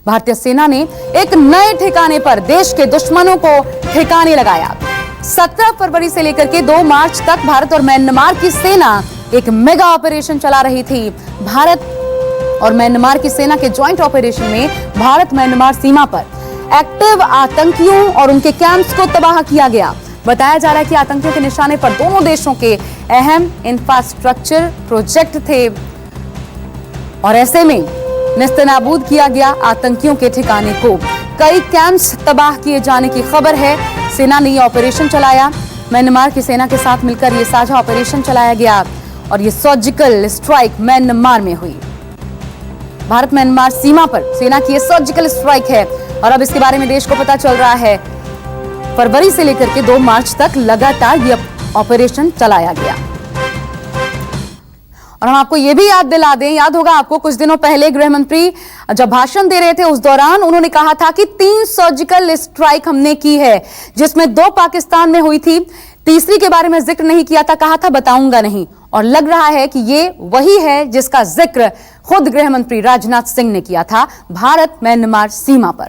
भारतीय सेना ने एक नए ठिकाने पर देश के दुश्मनों को ठिकाने लगाया। 17 फरवरी से लेकर के 2 मार्च तक भारत और म्यांमार की सेना एक मेगा ऑपरेशन चला रही थी। भारत और म्यांमार की सेना के ज्वाइंट ऑपरेशन में भारत म्यांमार सीमा पर एक्टिव आतंकियों और उनके कैंप्स को तबाह किया गया। बताया जा रहा है कि आतंकियों के निशाने पर दोनों देशों के अहम इंफ्रास्ट्रक्चर प्रोजेक्ट थे और ऐसे में नेस्तनाबूद किया गया आतंकियों के ठिकाने को। कई कैंप्स तबाह किए जाने की खबर है। सेना ने यह ऑपरेशन चलाया। म्यांमार की सेना के साथ मिलकर यह साझा ऑपरेशन चलाया गया और यह सर्जिकल स्ट्राइक म्यांमार में हुई। भारत म्यांमार सीमा पर सेना की यह सर्जिकल स्ट्राइक है और अब इसके बारे में देश को पता चल रहा है। फरवरी से लेकर के 2 मार्च तक लगातार यह ऑपरेशन चलाया गया। और हम आपको यह भी याद दिला दें, याद होगा आपको कुछ दिनों पहले गृह मंत्री जब भाषण दे रहे थे उस दौरान उन्होंने कहा था कि 3 सर्जिकल स्ट्राइक हमने की है, जिसमें 2 पाकिस्तान में हुई थी, तीसरी के बारे में जिक्र नहीं किया था, कहा था बताऊंगा नहीं। और लग रहा है कि ये वही है जिसका जिक्र खुद गृह मंत्री राजनाथ सिंह ने किया था भारत म्यांमार सीमा पर।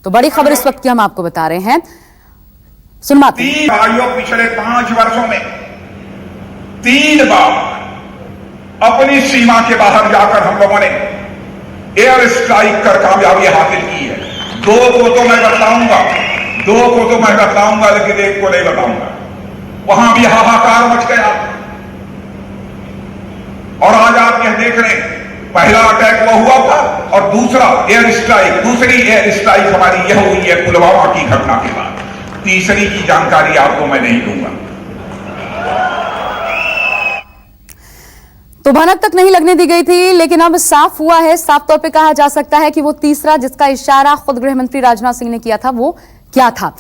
तो बड़ी खबर इस वक्त की हम आपको बता रहे हैं, सुनवाते हैं। पिछले 5 वर्षों में 3 बार अपनी सीमा के बाहर जाकर हम लोगों ने एयर स्ट्राइक कर कामयाबी हासिल की है। 2 को तो मैं बताऊंगा लेकिन 1 को नहीं बताऊंगा। वहां भी हाहाकार मच गया और आज आप यह देख रहे हैं, पहला अटैक वो हुआ था और दूसरी एयर स्ट्राइक हमारी यह हुई है पुलवामा की घटना के बाद। तीसरी की जानकारी आपको मैं नहीं दूंगा। तो भनक तक नहीं लगने दी गई थी, लेकिन अब साफ हुआ है, साफ तौर पे कहा जा सकता है कि वो तीसरा जिसका इशारा खुद गृह मंत्री राजनाथ सिंह ने किया था वो क्या था।